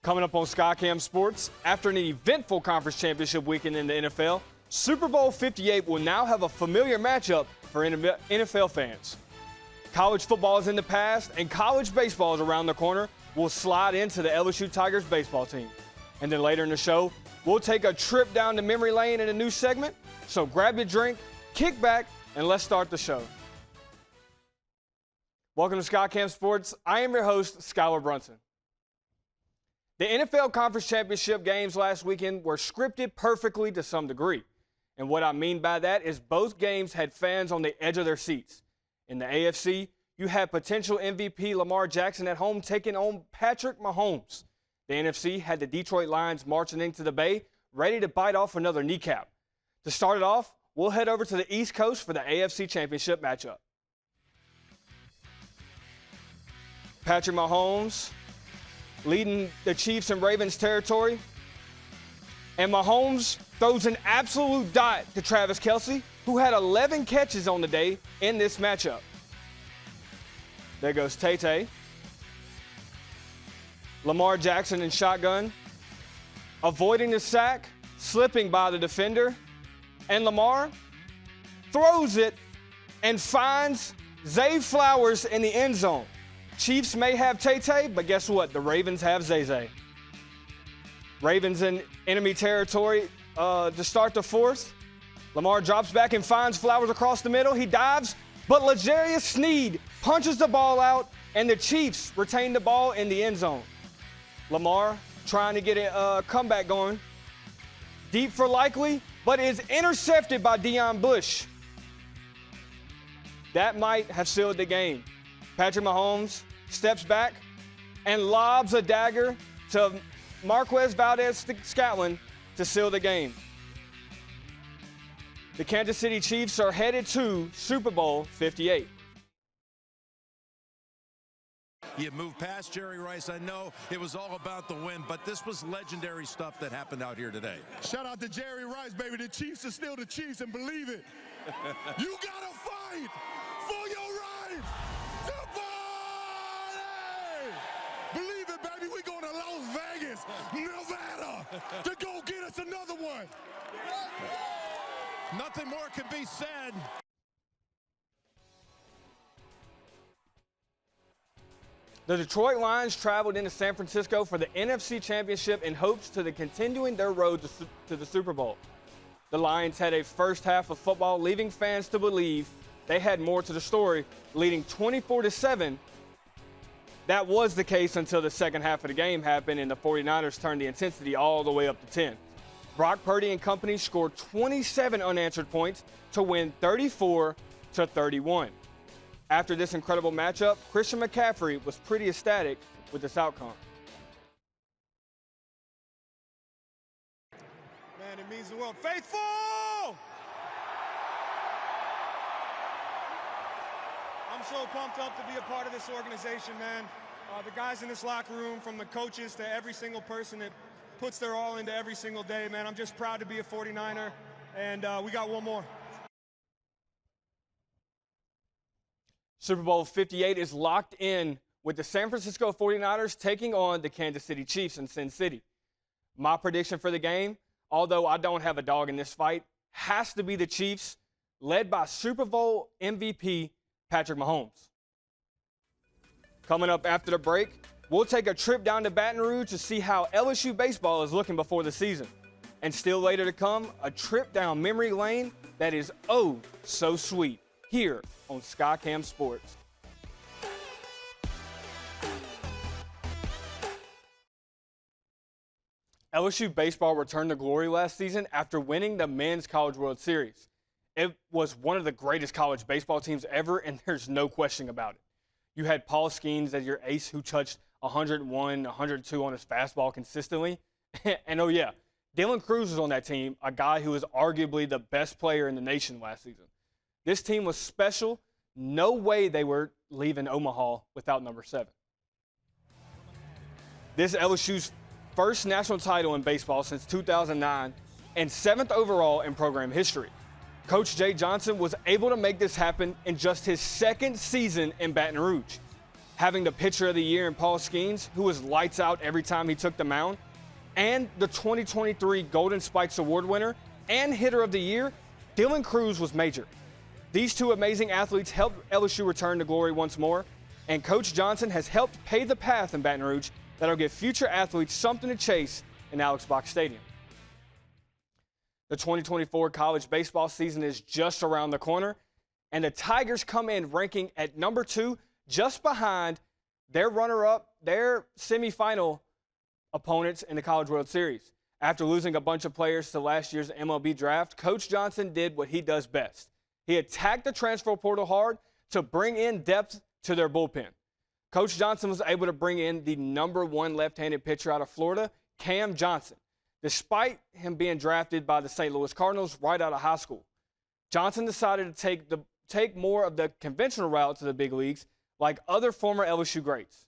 Coming up on SkyKam Sports, after an eventful conference championship weekend in the NFL, Super Bowl 58 will now have a familiar matchup for NFL fans. College football is in the past, and college baseball is around the corner. We'll slide into the LSU Tigers baseball team. And then later in the show, we'll take a trip down to memory lane in a new segment. So grab your drink, kick back, and let's start the show. Welcome to SkyKam Sports. I am your host, Skylar Brunson. The NFL Conference Championship games last weekend were scripted perfectly to some degree. And what I mean by that is both games had fans on the edge of their seats. In the AFC, you had potential MVP Lamar Jackson at home taking on Patrick Mahomes. The NFC had the Detroit Lions marching into the Bay, ready to bite off another kneecap. To start it off, we'll head over to the East Coast for the AFC Championship matchup. Patrick Mahomes leading the Chiefs in Ravens territory. And Mahomes throws an absolute dot to Travis Kelce, who had 11 catches on the day in this matchup. There goes Tay-Tay. Lamar Jackson in shotgun, avoiding the sack, slipping by the defender. And Lamar throws it and finds Zay Flowers in the end zone. Chiefs may have Tay-Tay, but guess what? The Ravens have Zay. Ravens in enemy territory to start the fourth. Lamar drops back and finds Flowers across the middle. He dives, but L'Jarius Sneed punches the ball out, and the Chiefs retain the ball in the end zone. Lamar trying to get a comeback going. Deep for likely, but is intercepted by Deion Bush. That might have sealed the game. Patrick Mahomes steps back and lobs a dagger to Marquez Valdez-Scantling to seal the game. The Kansas City Chiefs are headed to Super Bowl 58. You moved past Jerry Rice. I know it was all about the win, but this was legendary stuff that happened out here today. Shout out to Jerry Rice, baby. The Chiefs are still the Chiefs, and believe it. You gotta fight for your right to party. Believe it, baby. We're going to Las Vegas, Nevada, to go get us another one. Nothing more can be said. The Detroit Lions traveled into San Francisco for the NFC Championship in hopes to continuing their road to the Super Bowl. The Lions had a first half of football, leaving fans to believe they had more to the story, leading 24-7. That was the case until the second half of the game happened and the 49ers turned the intensity all the way up to 10. Brock Purdy and company scored 27 unanswered points to win 34-31. After this incredible matchup, Christian McCaffrey was pretty ecstatic with this outcome. Man, it means the world. Faithful! I'm so pumped up to be a part of this organization, man. The guys in this locker room, from the coaches to every single person that puts their all into every single day, man. I'm just proud to be a 49er, and we got one more. Super Bowl 58 is locked in with the San Francisco 49ers taking on the Kansas City Chiefs in Sin City. My prediction for the game, although I don't have a dog in this fight, has to be the Chiefs, led by Super Bowl MVP Patrick Mahomes. Coming up after the break, we'll take a trip down to Baton Rouge to see how LSU baseball is looking before the season. And still later to come, a trip down memory lane that is oh so sweet here on SkyKam Sports. LSU baseball returned to glory last season after winning the Men's College World Series. It was one of the greatest college baseball teams ever, and there's no question about it. You had Paul Skeens as your ace who touched 101, 102 on his fastball consistently. And oh yeah, Dylan Cruz was on that team, a guy who was arguably the best player in the nation last season. This team was special. No way they were leaving Omaha without number 7. This LSU's first national title in baseball since 2009 and 7th overall in program history. Coach Jay Johnson was able to make this happen in just his second season in Baton Rouge. having the pitcher of the year in Paul Skeens, who was lights out every time he took the mound, and the 2023 Golden Spikes Award winner and hitter of the year, Dylan Cruz, was major. These two amazing athletes helped LSU return to glory once more, and Coach Johnson has helped pave the path in Baton Rouge that'll give future athletes something to chase in Alex Box Stadium. The 2024 college baseball season is just around the corner, and the Tigers come in ranking at number 2, just behind their runner-up, their semifinal opponents in the College World Series. After losing a bunch of players to last year's MLB draft, Coach Johnson did what he does best. He attacked the transfer portal hard to bring in depth to their bullpen. Coach Johnson was able to bring in the number 1 left-handed pitcher out of Florida, Cam Johnson, despite him being drafted by the St. Louis Cardinals right out of high school. Johnson decided to take more of the conventional route to the big leagues, like other former LSU greats.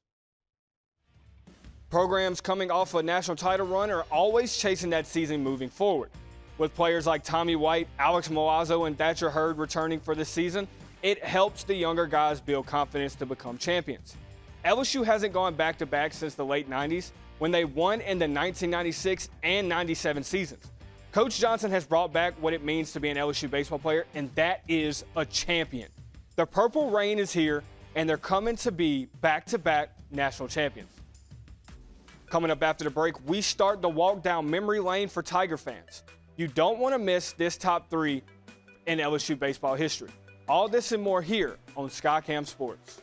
Programs coming off a national title run are always chasing that season moving forward. With players like Tommy White, Alex Milazzo, and Thatcher Hurd returning for this season, it helps the younger guys build confidence to become champions. LSU hasn't gone back-to-back since the late 90s, when they won in the 1996 and 97 seasons. Coach Johnson has brought back what it means to be an LSU baseball player, and that is a champion. The Purple Rain is here, and they're coming to be back-to-back national champions. Coming up after the break, we start the walk down memory lane for Tiger fans. You don't want to miss this top 3 in LSU baseball history. All this and more here on SkyKam Sports.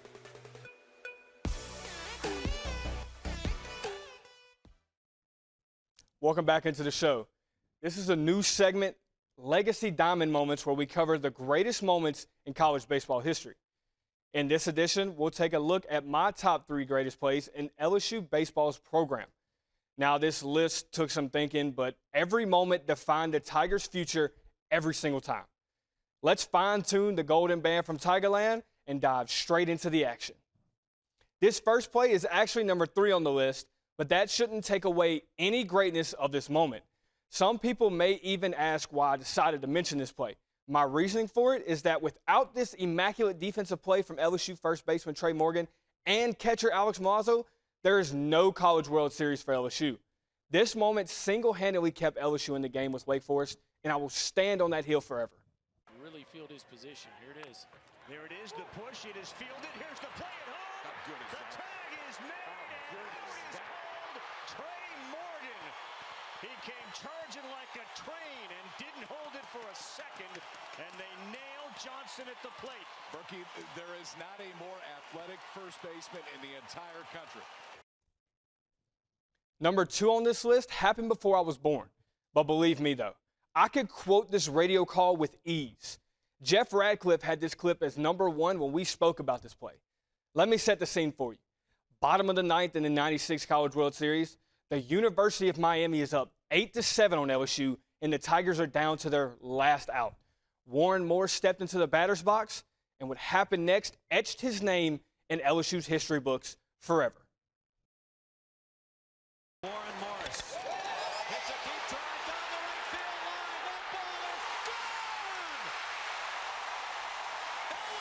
Welcome back into the show. This is a new segment, Legacy Diamond Moments, where we cover the greatest moments in college baseball history. In this edition, we'll take a look at my top 3 greatest plays in LSU baseball's program. Now, this list took some thinking, but every moment defined the Tigers' future every single time. Let's fine-tune the golden band from Tigerland and dive straight into the action. This first play is actually number 3 on the list, but that shouldn't take away any greatness of this moment. Some people may even ask why I decided to mention this play. My reasoning for it is that without this immaculate defensive play from LSU first baseman Trey Morgan and catcher Alex Milazzo, there is no College World Series for LSU. This moment single-handedly kept LSU in the game with Wake Forest, and I will stand on that hill forever. Really field his position. Here it is. There it is, the push. It is fielded. Here's the play at home. The tag is made. And out is called Trey Morgan. He came charging like a train and didn't hold it for a second, and they nailed Johnson at the plate. Berkey, there is not a more athletic first baseman in the entire country. Number 2 on this list happened before I was born. But believe me, though, I could quote this radio call with ease. Jeff Radcliffe had this clip as number 1 when we spoke about this play. Let me set the scene for you. Bottom of the 9th in the 96 College World Series, the University of Miami is up 8-7 on LSU, and the Tigers are down to their last out. Warren Moore stepped into the batter's box, and what happened next etched his name in LSU's history books forever. Warren Morris hits a deep drive down the right field line. That ball is gone!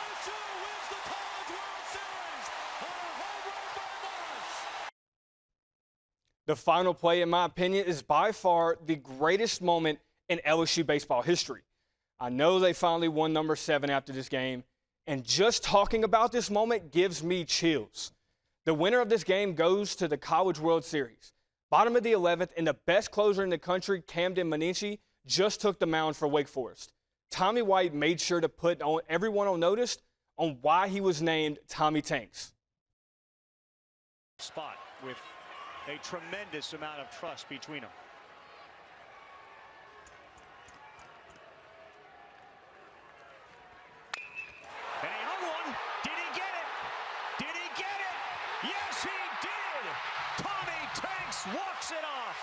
LSU wins the College World Series on a home run by Morris. The final play, in my opinion, is by far the greatest moment in LSU baseball history. I know they finally won number 7 after this game, and just talking about this moment gives me chills. The winner of this game goes to the College World Series. Bottom of the 11th, and the best closer in the country, Camden Manici, just took the mound for Wake Forest. Tommy White made sure to put everyone on notice on why he was named Tommy Tanks. Spot with a tremendous amount of trust between them. And he hung one. Did he get it? Did he get it? Yes, he did. Tommy Tanks walks it off.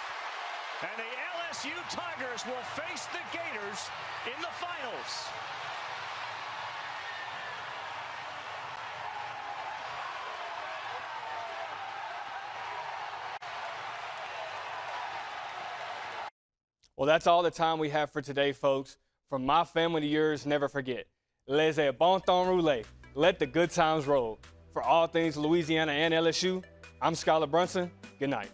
And the LSU Tigers will face the Gators in the finals. Well, that's all the time we have for today, folks. From my family to yours, never forget, laissez bon temps rouler. Let the good times roll. For all things Louisiana and LSU, I'm Skylar Brunson. Good night.